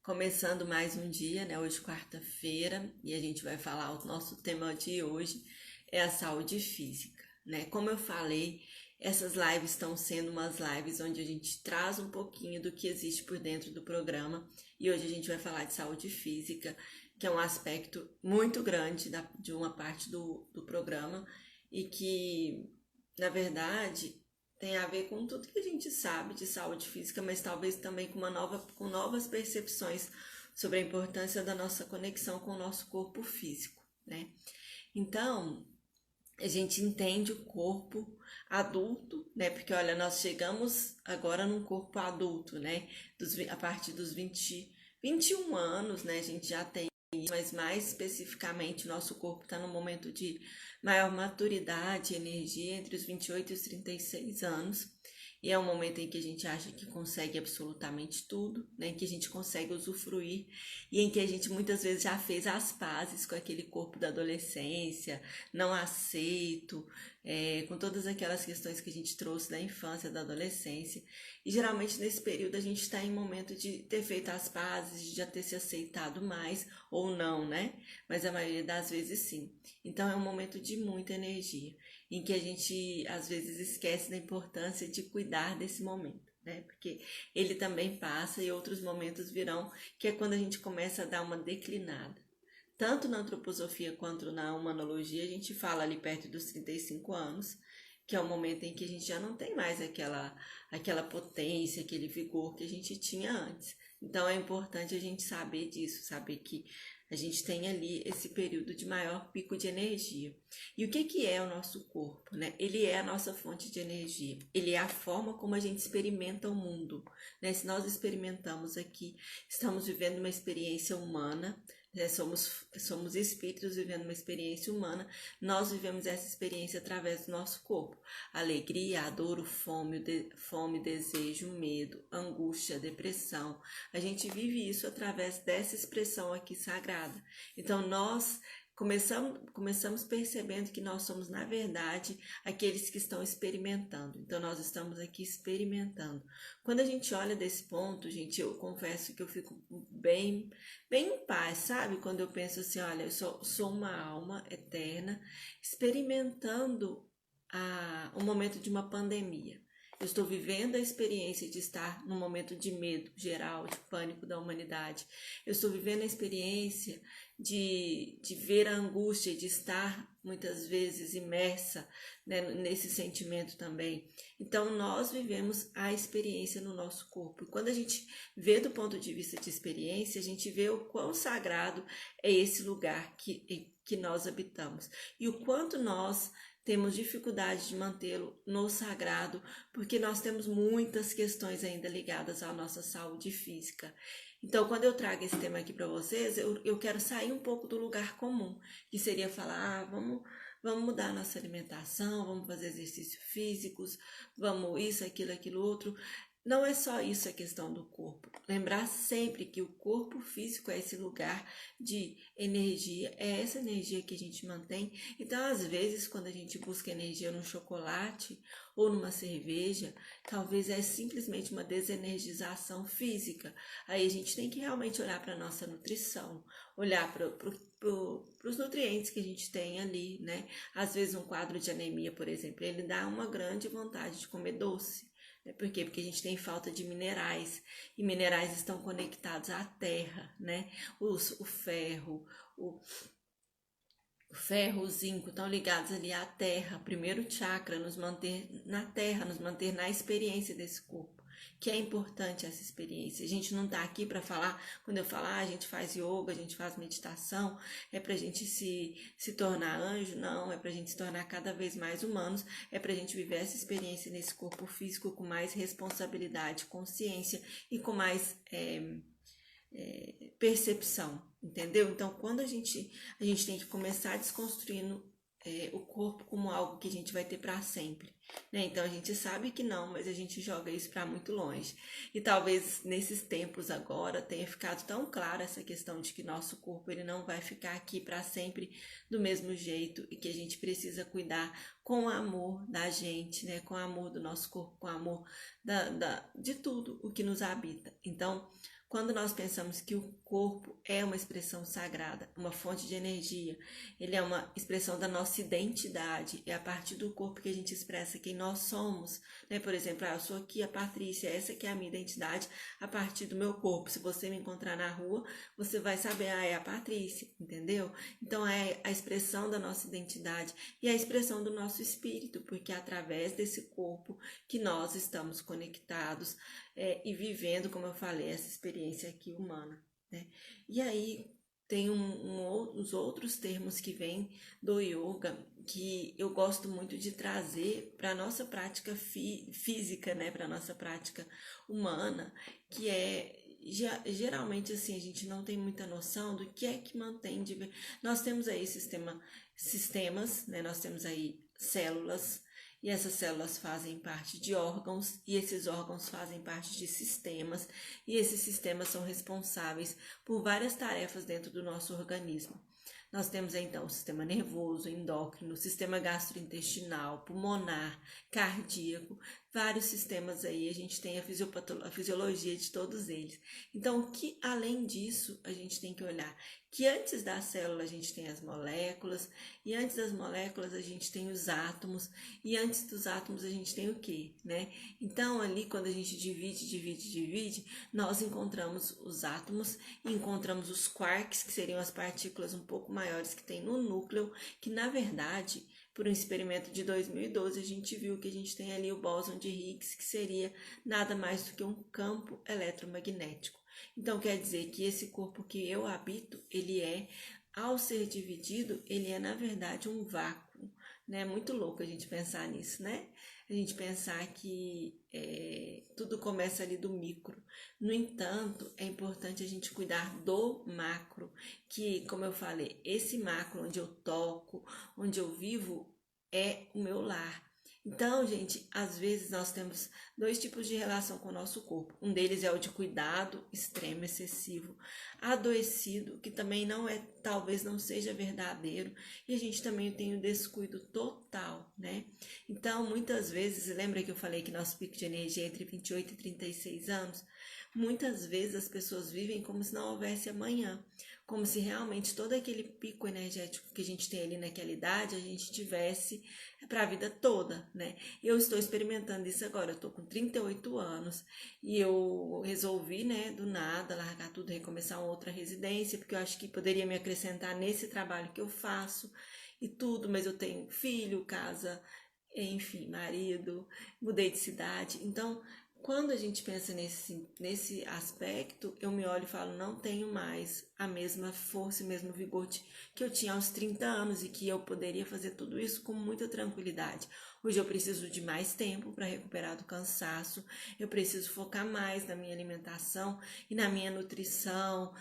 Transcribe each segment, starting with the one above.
Começando mais um dia, né? Hoje quarta-feira, e a gente vai falar, o nosso tema de hoje é a saúde física, né? Como eu falei, essas lives estão sendo umas lives onde a gente traz um pouquinho do que existe por dentro do programa, e hoje a gente vai falar de saúde física, que é um aspecto muito grande de uma parte do programa, e que, na verdade, tem a ver com tudo que a gente sabe de saúde física, mas talvez também com novas percepções sobre a importância da nossa conexão com o nosso corpo físico, né? Então, a gente entende o corpo adulto, né? Porque, olha, nós chegamos agora num corpo adulto, né? A partir dos 21 anos, né? A gente já tem isso, mas mais especificamente, o nosso corpo está num momento de maior maturidade, energia entre os 28 e os 36 anos. E é um momento em que a gente acha que consegue absolutamente tudo, né? Em que a gente consegue usufruir e em que a gente muitas vezes já fez as pazes com aquele corpo da adolescência, não aceito, com todas aquelas questões que a gente trouxe da infância, da adolescência. E geralmente nesse período a gente está em momento de ter feito as pazes, de já ter se aceitado mais ou não, né? Mas a maioria das vezes sim. Então é um momento de muita energia, em que a gente às vezes esquece da importância de cuidar desse momento, né? Porque ele também passa e outros momentos virão, que é quando a gente começa a dar uma declinada. Tanto na antroposofia quanto na humanologia, a gente fala ali perto dos 35 anos, que é o momento em que a gente já não tem mais aquela potência, aquele vigor que a gente tinha antes. Então é importante a gente saber disso, saber que a gente tem ali esse período de maior pico de energia. E o que é o nosso corpo, né? Ele é a nossa fonte de energia. Ele é a forma como a gente experimenta o mundo, né? Se nós experimentamos aqui, estamos vivendo uma experiência humana, né? Somos espíritos vivendo uma experiência humana. Nós vivemos essa experiência através do nosso corpo. Alegria, a dor, fome, desejo, medo, angústia, depressão. A gente vive isso através dessa expressão aqui sagrada. Então, nós começamos percebendo que nós somos, na verdade, aqueles que estão experimentando. Então, nós estamos aqui experimentando. Quando a gente olha desse ponto, gente, eu confesso que eu fico bem em paz, sabe? Quando eu penso assim, olha, eu sou uma alma eterna experimentando o momento de uma pandemia. Eu estou vivendo a experiência de estar num momento de medo geral, de pânico da humanidade. Eu estou vivendo a experiência de ver a angústia, de estar muitas vezes imersa, né, nesse sentimento também. Então, nós vivemos a experiência no nosso corpo. E quando a gente vê do ponto de vista de experiência, a gente vê o quão sagrado é esse lugar que nós habitamos. E o quanto nós temos dificuldade de mantê-lo no sagrado, porque nós temos muitas questões ainda ligadas à nossa saúde física. Então, quando eu trago esse tema aqui para vocês, eu quero sair um pouco do lugar comum, que seria falar, vamos mudar a nossa alimentação, vamos fazer exercícios físicos, vamos isso, aquilo, outro. Não é só isso a questão do corpo. Lembrar sempre que o corpo físico é esse lugar de energia, é essa energia que a gente mantém. Então, às vezes, quando a gente busca energia no chocolate ou numa cerveja, talvez é simplesmente uma desenergização física. Aí a gente tem que realmente olhar para a nossa nutrição, olhar para os nutrientes que a gente tem ali, né? Às vezes um quadro de anemia, por exemplo, ele dá uma grande vontade de comer doce. Por quê? Porque a gente tem falta de minerais, e minerais estão conectados à terra, né? O ferro, o zinco estão ligados ali à terra. Primeiro chakra, nos manter na terra, nos manter na experiência desse corpo, que é importante essa experiência. A gente não está aqui para falar, quando eu falar, a gente faz yoga, a gente faz meditação, é para a gente se tornar anjo, não, é para a gente se tornar cada vez mais humanos, é para a gente viver essa experiência nesse corpo físico com mais responsabilidade, consciência e com mais percepção, entendeu? Então, quando a gente tem que começar desconstruindo o corpo como algo que a gente vai ter para sempre, né? Então, a gente sabe que não, mas a gente joga isso para muito longe. E talvez nesses tempos agora tenha ficado tão clara essa questão de que nosso corpo ele não vai ficar aqui para sempre do mesmo jeito e que a gente precisa cuidar com o amor da gente, né? Com o amor do nosso corpo, com o amor de tudo o que nos habita. Então, Quando nós pensamos que o corpo é uma expressão sagrada, uma fonte de energia, ele é uma expressão da nossa identidade, é a partir do corpo que a gente expressa quem nós somos, né? Por exemplo, eu sou aqui a Patrícia, essa que é a minha identidade a partir do meu corpo. Se você me encontrar na rua, você vai saber, é a Patrícia, entendeu? Então é a expressão da nossa identidade e a expressão do nosso espírito, porque é através desse corpo que nós estamos conectados e vivendo, como eu falei, essa experiência aqui humana, né? E aí tem uns outros termos que vêm do yoga que eu gosto muito de trazer para a nossa prática física, né? Para a nossa prática humana, que é geralmente assim, a gente não tem muita noção do que é que mantém. Nós temos aí sistemas, né? Nós temos aí células, e essas células fazem parte de órgãos, e esses órgãos fazem parte de sistemas, e esses sistemas são responsáveis por várias tarefas dentro do nosso organismo. Nós temos então o sistema nervoso, endócrino, sistema gastrointestinal, pulmonar, cardíaco, vários sistemas aí, a gente tem a fisiologia de todos eles. Então, que além disso, a gente tem que olhar que antes da célula a gente tem as moléculas, e antes das moléculas a gente tem os átomos, e antes dos átomos a gente tem o quê, né? Então, ali quando a gente divide, nós encontramos os átomos e encontramos os quarks, que seriam as partículas um pouco maiores que tem no núcleo, que na verdade, por um experimento de 2012, a gente viu que a gente tem ali o bóson de Higgs, que seria nada mais do que um campo eletromagnético. Então, quer dizer que esse corpo que eu habito, ao ser dividido, ele é, na verdade, um vácuo, né? Muito louco a gente pensar nisso, né? A gente pensar que tudo começa ali do micro. No entanto, é importante a gente cuidar do macro, que, como eu falei, esse macro onde eu toco, onde eu vivo, é o meu lar. Então, gente, às vezes nós temos dois tipos de relação com o nosso corpo. Um deles é o de cuidado extremo, excessivo, adoecido, que também talvez não seja verdadeiro, e a gente também tem o descuido total, né? Então, muitas vezes, lembra que eu falei que nosso pico de energia é entre 28 e 36 anos? Muitas vezes as pessoas vivem como se não houvesse amanhã, como se realmente todo aquele pico energético que a gente tem ali naquela idade, a gente tivesse para a vida toda, né? Eu estou experimentando isso agora, eu estou com 38 anos e eu resolvi, né, do nada, largar tudo, recomeçar uma outra residência, porque eu acho que poderia me acrescentar nesse trabalho que eu faço e tudo, mas eu tenho filho, casa, enfim, marido, mudei de cidade, então quando a gente pensa nesse aspecto, eu me olho e falo, não tenho mais a mesma força e mesmo vigor que eu tinha aos 30 anos e que eu poderia fazer tudo isso com muita tranquilidade. Hoje eu preciso de mais tempo para recuperar do cansaço, eu preciso focar mais na minha alimentação e na minha nutrição,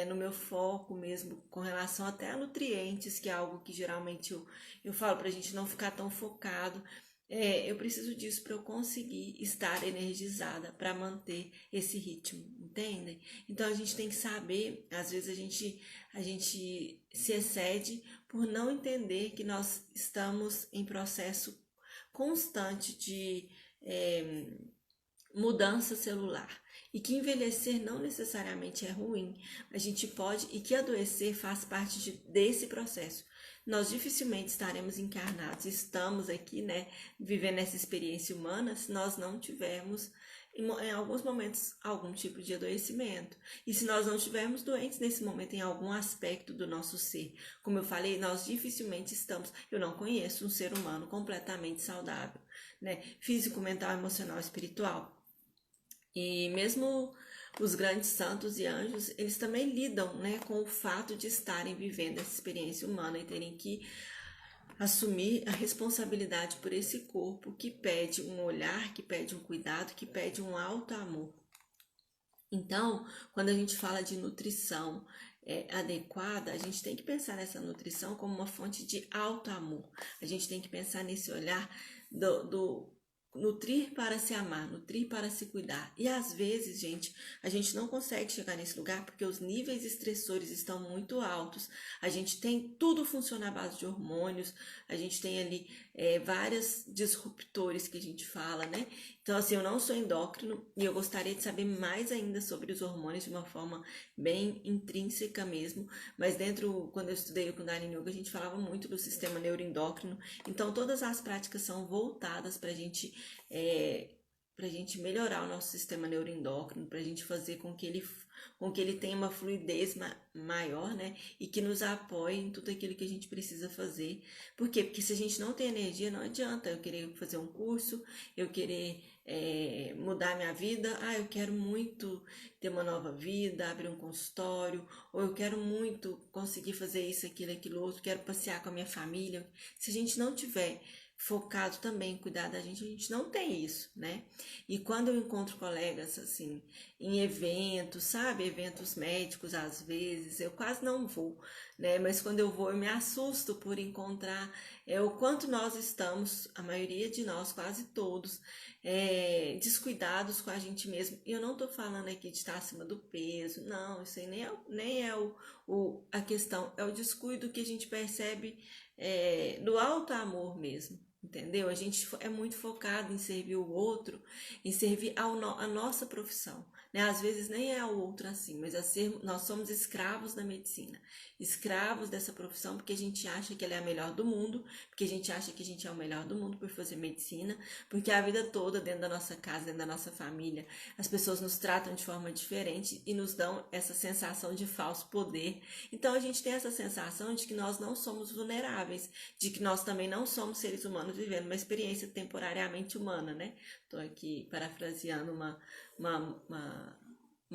no meu foco mesmo, com relação até a nutrientes, que é algo que geralmente eu falo para a gente não ficar tão focado. Eu preciso disso para eu conseguir estar energizada para manter esse ritmo, entendem? Então a gente tem que saber, às vezes a gente se excede por não entender que nós estamos em processo constante de mudança celular e que envelhecer não necessariamente é ruim. A gente pode, e que adoecer faz parte desse processo. Nós dificilmente estaremos encarnados, estamos aqui, né, vivendo essa experiência humana, se nós não tivermos, em alguns momentos, algum tipo de adoecimento. E se nós não estivermos doentes nesse momento, em algum aspecto do nosso ser. Como eu falei, nós dificilmente estamos. Eu não conheço um ser humano completamente saudável, né, físico, mental, emocional, espiritual. E mesmo os grandes santos e anjos, eles também lidam, né, com o fato de estarem vivendo essa experiência humana e terem que assumir a responsabilidade por esse corpo que pede um olhar, que pede um cuidado, que pede um alto amor. Então, quando a gente fala de nutrição adequada, a gente tem que pensar nessa nutrição como uma fonte de alto amor. A gente tem que pensar nesse olhar do nutrir para se amar, nutrir para se cuidar. E às vezes, gente, a gente não consegue chegar nesse lugar porque os níveis estressores estão muito altos. A gente tem tudo funciona à base de hormônios, a gente tem ali vários disruptores que a gente fala, né? Então, assim, eu não sou endócrino e eu gostaria de saber mais ainda sobre os hormônios de uma forma bem intrínseca mesmo, mas quando eu estudei o Kundalini Yoga, a gente falava muito do sistema neuroendócrino, então todas as práticas são voltadas para a gente melhorar o nosso sistema neuroendócrino, para a gente fazer com que ele tenha uma fluidez maior, né? E que nos apoie em tudo aquilo que a gente precisa fazer. Por quê? Porque se a gente não tem energia, não adianta eu querer fazer um curso, eu querer mudar minha vida. Ah, eu quero muito ter uma nova vida, abrir um consultório, ou eu quero muito conseguir fazer isso, aquilo outro, quero passear com a minha família. Se a gente não tiver focado também em cuidar da gente, a gente não tem isso, né? E quando eu encontro colegas, assim, em eventos, sabe? Eventos médicos, às vezes, eu quase não vou, né? Mas quando eu vou, eu me assusto por encontrar o quanto nós estamos, a maioria de nós, quase todos, descuidados com a gente mesmo. E eu não tô falando aqui de estar acima do peso, não, isso aí nem é a questão, é o descuido que a gente percebe do alto amor mesmo. Entendeu? A gente é muito focado em servir o outro, em servir a nossa profissão, né? Às vezes nem é o outro assim, mas nós somos escravos da medicina, escravos dessa profissão porque a gente acha que ela é a melhor do mundo, porque a gente acha que a gente é o melhor do mundo por fazer medicina, porque a vida toda dentro da nossa casa, dentro da nossa família, as pessoas nos tratam de forma diferente e nos dão essa sensação de falso poder. Então a gente tem essa sensação de que nós não somos vulneráveis, de que nós também não somos seres humanos vivendo uma experiência temporariamente humana, né? Estou aqui parafraseando uma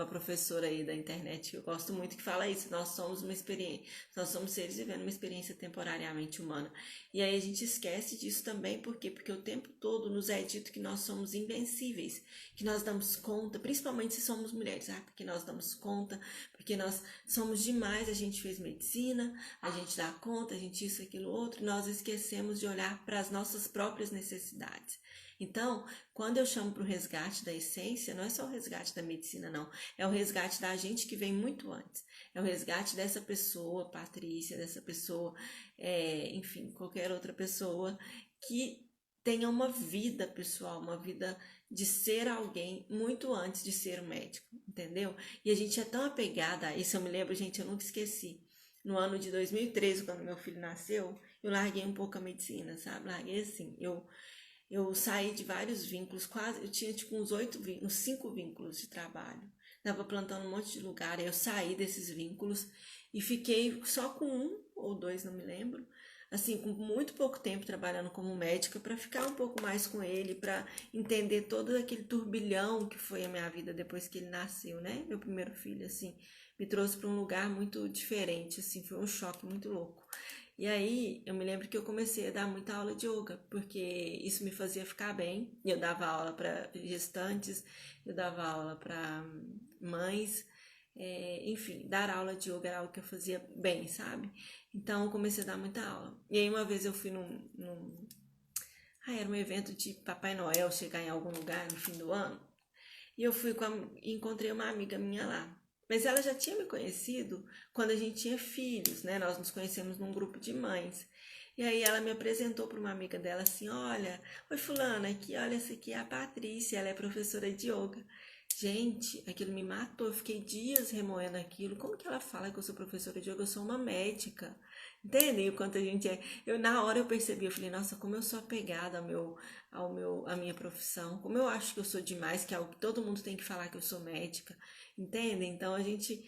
professora aí da internet que eu gosto muito que fala isso, nós somos seres vivendo uma experiência temporariamente humana. E aí a gente esquece disso também, por quê? Porque o tempo todo nos é dito que nós somos invencíveis, que nós damos conta, principalmente se somos mulheres, porque nós damos conta, porque nós somos demais, a gente fez medicina, a gente dá conta, a gente isso, aquilo, outro, e nós esquecemos de olhar para as nossas próprias necessidades. Então, quando eu chamo para o resgate da essência, não é só o resgate da medicina, não. É o resgate da gente que vem muito antes. É o resgate dessa pessoa, Patrícia, dessa pessoa, enfim, qualquer outra pessoa que tenha uma vida pessoal, uma vida de ser alguém muito antes de ser um médico, entendeu? E a gente é tão apegada a isso. Eu me lembro, gente, eu nunca esqueci. No ano de 2013, quando meu filho nasceu, eu larguei um pouco a medicina, sabe? Larguei assim, eu saí de vários vínculos, eu tinha tipo uns 5 vínculos de trabalho. Tava plantando um monte de lugar, aí eu saí desses vínculos e fiquei só com 1 ou 2, não me lembro. Assim, com muito pouco tempo trabalhando como médica, para ficar um pouco mais com ele, para entender todo aquele turbilhão que foi a minha vida depois que ele nasceu, né? Meu primeiro filho, assim, me trouxe para um lugar muito diferente, assim, foi um choque muito louco. E aí, eu me lembro que eu comecei a dar muita aula de yoga, porque isso me fazia ficar bem. Eu dava aula para gestantes, eu dava aula para mães, enfim, dar aula de yoga era algo que eu fazia bem, sabe? Então, eu comecei a dar muita aula. E aí, uma vez eu fui era um evento de Papai Noel chegar em algum lugar no fim do ano, e eu fui e encontrei uma amiga minha lá. Mas ela já tinha me conhecido quando a gente tinha filhos, né? Nós nos conhecemos num grupo de mães. E aí ela me apresentou para uma amiga dela assim, olha, oi fulana, aqui, olha, essa aqui é a Patrícia, ela é professora de yoga. Gente, aquilo me matou, eu fiquei dias remoendo aquilo. Como que ela fala que eu sou professora de yoga? Eu sou uma médica. Entendem o quanto a gente é? Na hora eu percebi, eu falei, nossa, como eu sou apegada à minha profissão, como eu acho que eu sou demais, que é algo que todo mundo tem que falar que eu sou médica, entendem? Então a gente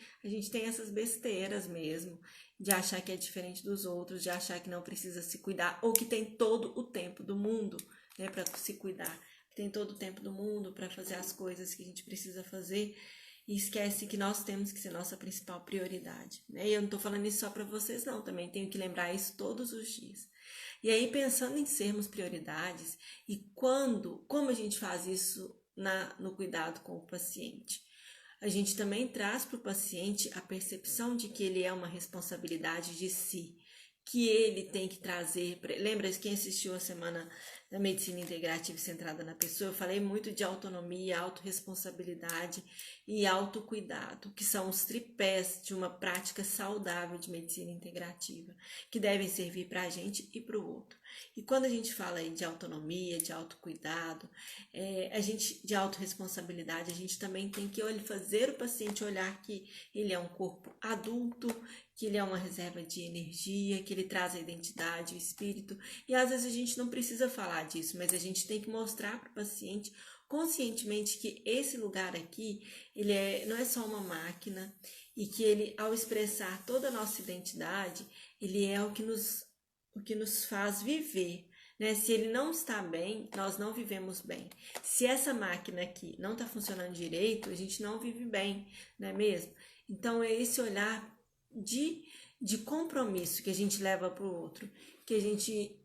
tem essas besteiras mesmo, de achar que é diferente dos outros, de achar que não precisa se cuidar, ou que tem todo o tempo do mundo, né, para se cuidar, tem todo o tempo do mundo para fazer as coisas que a gente precisa fazer, e esquece que nós temos que ser nossa principal prioridade, né? E eu não estou falando isso só para vocês, não, também tenho que lembrar isso todos os dias. E aí, pensando em sermos prioridades, e como a gente faz isso no cuidado com o paciente? A gente também traz para o paciente a percepção de que ele é uma responsabilidade de si, que ele tem que trazer. Lembra quem assistiu a semana da medicina integrativa centrada na pessoa, eu falei muito de autonomia, autorresponsabilidade e autocuidado, que são os tripés de uma prática saudável de medicina integrativa, que devem servir para a gente e para o outro. E quando a gente fala aí de autonomia, de autocuidado, de autorresponsabilidade, a gente também tem que fazer o paciente olhar que ele é um corpo adulto, que ele é uma reserva de energia, que ele traz a identidade, o espírito. E às vezes a gente não precisa falar disso, mas a gente tem que mostrar para o paciente conscientemente que esse lugar aqui, não é só uma máquina e que ele, ao expressar toda a nossa identidade, ele é o que nos faz viver. Né? Se ele não está bem, nós não vivemos bem. Se essa máquina aqui não está funcionando direito, a gente não vive bem, não é mesmo? Então é esse olhar de compromisso que a gente leva para o outro, que a gente,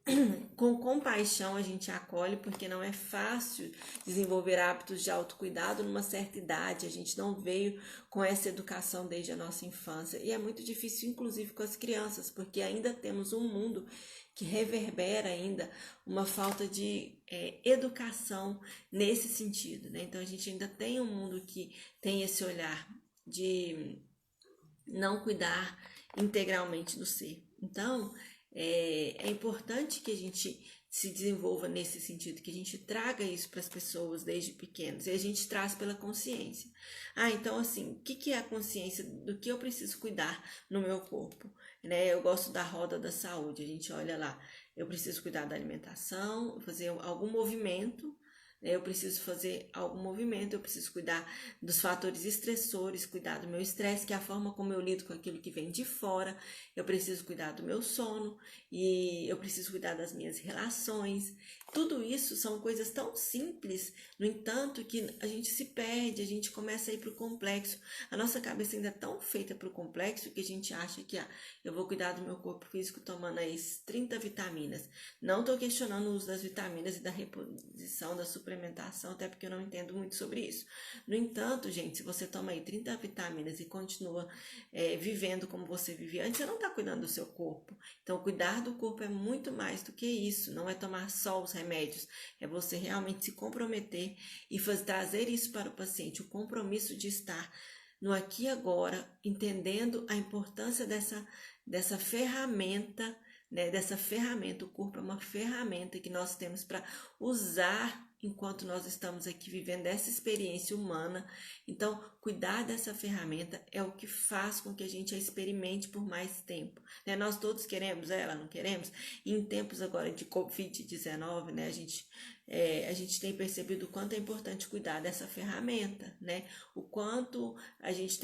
com compaixão, a gente acolhe, porque não é fácil desenvolver hábitos de autocuidado numa certa idade, a gente não veio com essa educação desde a nossa infância, e é muito difícil, inclusive, com as crianças, porque ainda temos um mundo que reverbera ainda uma falta de educação nesse sentido, né? Então, a gente ainda tem um mundo que tem esse olhar de não cuidar integralmente do ser. Então, é importante que a gente se desenvolva nesse sentido, que a gente traga isso para as pessoas desde pequenos, e a gente traz pela consciência. Então assim, o que é a consciência do que eu preciso cuidar no meu corpo? Né? Eu gosto da roda da saúde, a gente olha lá, eu preciso cuidar da alimentação, fazer algum movimento, eu preciso fazer algum movimento, eu preciso cuidar dos fatores estressores, cuidar do meu estresse, que é a forma como eu lido com aquilo que vem de fora, eu preciso cuidar do meu sono, e eu preciso cuidar das minhas relações. Tudo isso são coisas tão simples, no entanto, que a gente se perde, a gente começa a ir para o complexo. A nossa cabeça ainda é tão feita para o complexo que a gente acha que eu vou cuidar do meu corpo físico tomando aí 30 vitaminas. Não estou questionando o uso das vitaminas e da reposição, da suplementação, até porque eu não entendo muito sobre isso. No entanto, gente, se você toma aí 30 vitaminas e continua vivendo como você vivia antes, você não está cuidando do seu corpo. Então, cuidar do corpo é muito mais do que isso. Não é tomar só os remédios, é você realmente se comprometer e trazer isso para o paciente, o compromisso de estar no aqui e agora, entendendo a importância dessa ferramenta, né? Dessa ferramenta. O corpo é uma ferramenta que nós temos para usar enquanto nós estamos aqui vivendo essa experiência humana. Então, cuidar dessa ferramenta é o que faz com que a gente a experimente por mais tempo. Né? Nós todos queremos ela, não queremos? E em tempos agora de Covid-19, né, a gente tem percebido o quanto é importante cuidar dessa ferramenta, né? O quanto a gente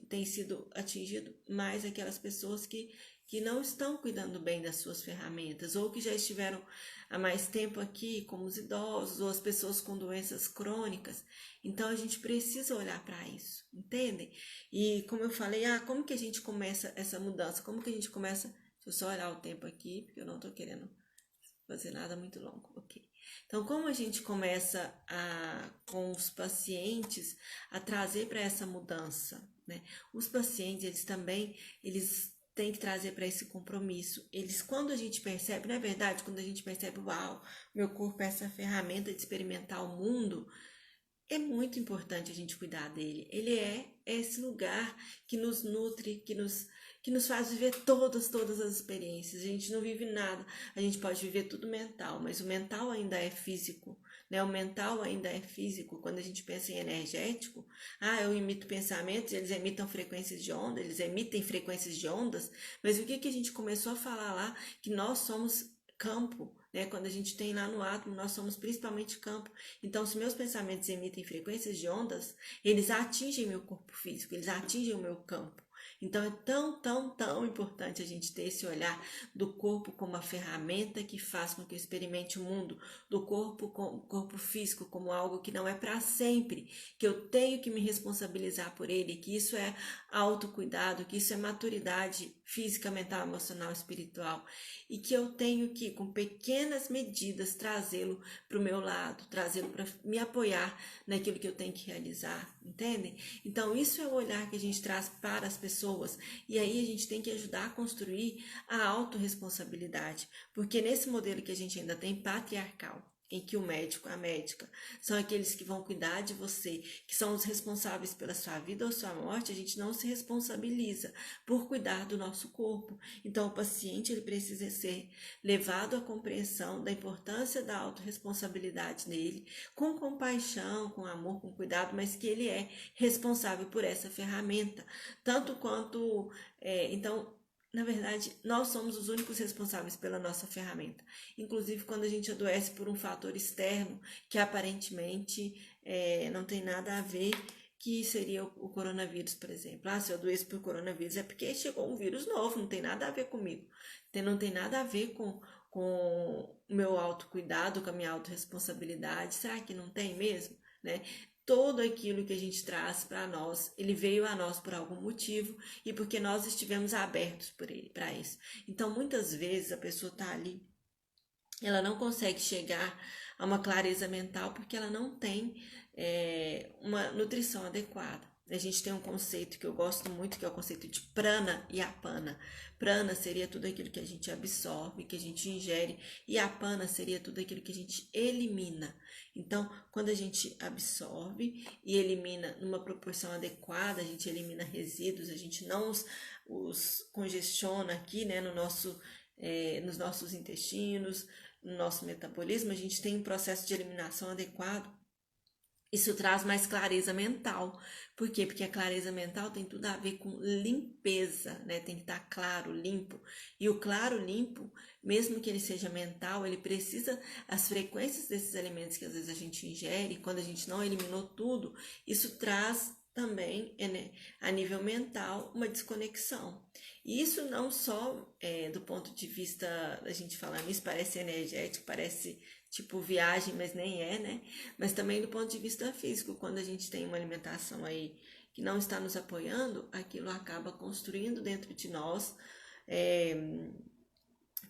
tem sido atingido mais aquelas pessoas que não estão cuidando bem das suas ferramentas, ou que já estiveram há mais tempo aqui, como os idosos, ou as pessoas com doenças crônicas. Então, a gente precisa olhar para isso, entendem? E como eu falei, como que a gente começa essa mudança? Como que a gente começa? Deixa eu só olhar o tempo aqui, porque eu não estou querendo fazer nada muito longo, ok? Então, como a gente começa com os pacientes a trazer para essa mudança, né? Os pacientes, eles têm que trazer para esse compromisso. Quando a gente percebe, não é verdade? Quando a gente percebe, uau, meu corpo é essa ferramenta de experimentar o mundo, é muito importante a gente cuidar dele. Ele é esse lugar que nos nutre, que nos faz viver todas as experiências. A gente não vive nada. A gente pode viver tudo mental, mas o mental ainda é físico, né? O mental ainda é físico. Quando a gente pensa em energético, eu emito pensamentos, eles emitem frequências de onda, eles emitem frequências de ondas, mas o que a gente começou a falar lá? Que nós somos campo, né? Quando a gente tem lá no átomo, nós somos principalmente campo. Então, se meus pensamentos emitem frequências de ondas, eles atingem meu corpo físico, eles atingem o meu campo. Então, é tão importante a gente ter esse olhar do corpo como a ferramenta que faz com que eu experimente o mundo, do corpo físico como algo que não é para sempre, que eu tenho que me responsabilizar por ele, que isso é autocuidado, que isso é maturidade física, mental, emocional, espiritual, e que eu tenho que, com pequenas medidas, trazê-lo para o meu lado, trazê-lo para me apoiar naquilo que eu tenho que realizar, entendem? Então, isso é o olhar que a gente traz para as pessoas, e aí a gente tem que ajudar a construir a autorresponsabilidade, porque nesse modelo que a gente ainda tem patriarcal, em que o médico, a médica, são aqueles que vão cuidar de você, que são os responsáveis pela sua vida ou sua morte, a gente não se responsabiliza por cuidar do nosso corpo. Então, o paciente ele precisa ser levado à compreensão da importância da autorresponsabilidade nele, com compaixão, com amor, com cuidado, mas que ele é responsável por essa ferramenta, tanto quanto, então, na verdade, nós somos os únicos responsáveis pela nossa ferramenta. Inclusive, quando a gente adoece por um fator externo, que aparentemente não tem nada a ver, que seria o coronavírus, por exemplo. Se eu adoeço por coronavírus é porque chegou um vírus novo, não tem nada a ver comigo. Não tem nada a ver com o meu autocuidado, com a minha autorresponsabilidade. Será que não tem mesmo? Né? Todo aquilo que a gente traz para nós, ele veio a nós por algum motivo e porque nós estivemos abertos para isso. Então, muitas vezes a pessoa está ali, ela não consegue chegar a uma clareza mental porque ela não tem uma nutrição adequada. A gente tem um conceito que eu gosto muito, que é o conceito de prana e apana. Prana seria tudo aquilo que a gente absorve, que a gente ingere, e apana seria tudo aquilo que a gente elimina. Então, quando a gente absorve e elimina numa proporção adequada, a gente elimina resíduos, a gente não os congestiona aqui, né, nos nossos intestinos, no nosso metabolismo, a gente tem um processo de eliminação adequado. Isso traz mais clareza mental. Por quê? Porque a clareza mental tem tudo a ver com limpeza, né? Tem que estar claro, limpo. E o claro, limpo, mesmo que ele seja mental, ele precisa, as frequências desses alimentos que às vezes a gente ingere, quando a gente não eliminou tudo, isso traz também, né, a nível mental, uma desconexão. E isso não só do ponto de vista, da gente falando isso, parece energético, parece tipo viagem, mas nem é, né? Mas também do ponto de vista físico, quando a gente tem uma alimentação aí que não está nos apoiando, aquilo acaba construindo dentro de nós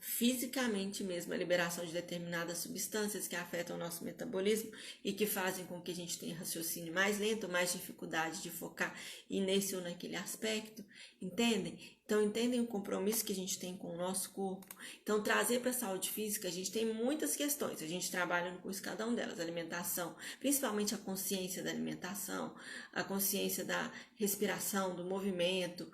fisicamente mesmo a liberação de determinadas substâncias que afetam o nosso metabolismo e que fazem com que a gente tenha raciocínio mais lento, mais dificuldade de focar e nesse ou naquele aspecto, entendem? Então, entendem o compromisso que a gente tem com o nosso corpo. Então, trazer para a saúde física, a gente tem muitas questões, a gente trabalha no curso cada um delas, alimentação, principalmente a consciência da alimentação, a consciência da respiração, do movimento,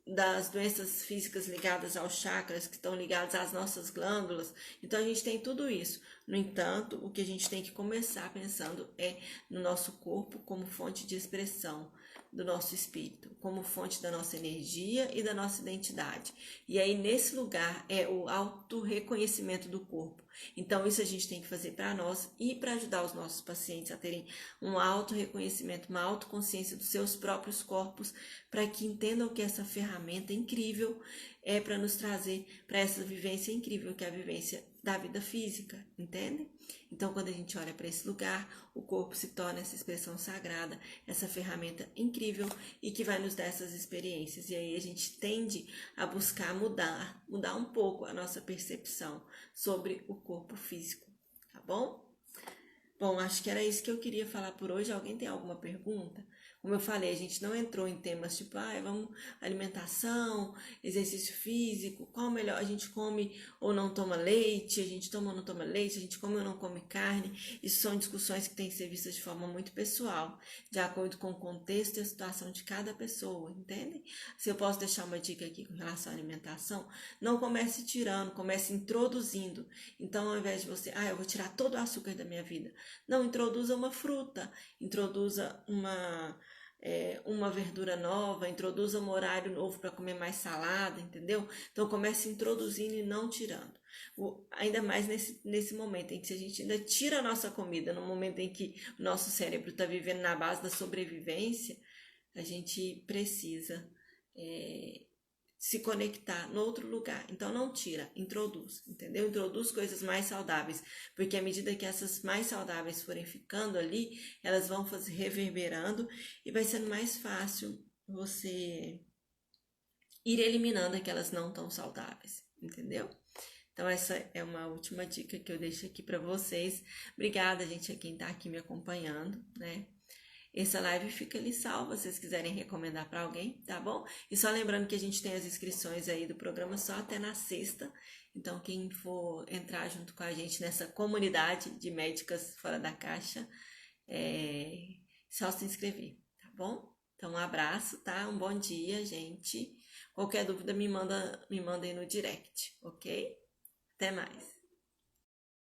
das doenças físicas ligadas aos chakras, que estão ligados às nossas glândulas. Então, a gente tem tudo isso. No entanto, o que a gente tem que começar pensando é no nosso corpo como fonte de expressão do nosso espírito, como fonte da nossa energia e da nossa identidade. E aí, nesse lugar, é o autorreconhecimento do corpo. Então, isso a gente tem que fazer para nós e para ajudar os nossos pacientes a terem um autorreconhecimento, uma autoconsciência dos seus próprios corpos, para que entendam que essa ferramenta incrível é para nos trazer para essa vivência incrível, que é a vivência da vida física, entende? Então, quando a gente olha para esse lugar, o corpo se torna essa expressão sagrada, essa ferramenta incrível e que vai nos dar essas experiências. E aí a gente tende a buscar mudar um pouco a nossa percepção sobre o corpo físico, tá bom? Bom, acho que era isso que eu queria falar por hoje. Alguém tem alguma pergunta? Como eu falei, a gente não entrou em temas tipo, vamos, alimentação, exercício físico, qual melhor, a gente come ou não toma leite, a gente toma ou não toma leite, a gente come ou não come carne. Isso são discussões que têm que ser vistas de forma muito pessoal, de acordo com o contexto e a situação de cada pessoa, entende? Se eu posso deixar uma dica aqui com relação à alimentação, não comece tirando, comece introduzindo. Então, ao invés de você, eu vou tirar todo o açúcar da minha vida, não, introduza uma fruta, introduza uma verdura nova, introduza um horário novo para comer mais salada, entendeu? Então comece introduzindo e não tirando. Ainda mais nesse momento em que se a gente ainda tira a nossa comida, no momento em que o nosso cérebro está vivendo na base da sobrevivência, a gente precisa se conectar no outro lugar. Então não tira, introduz, entendeu? Introduz coisas mais saudáveis, porque à medida que essas mais saudáveis forem ficando ali, elas vão reverberando e vai sendo mais fácil você ir eliminando aquelas não tão saudáveis, entendeu? Então essa é uma última dica que eu deixo aqui para vocês. Obrigada, gente, a quem tá aqui me acompanhando, né? essa live fica ali salva, se vocês quiserem recomendar para alguém, tá bom? E só lembrando que a gente tem as inscrições aí do programa só até na sexta. Então, quem for entrar junto com a gente nessa comunidade de médicas fora da caixa, é só se inscrever, tá bom? Então, um abraço, tá? Um bom dia, gente. Qualquer dúvida me manda aí no direct, ok? Até mais.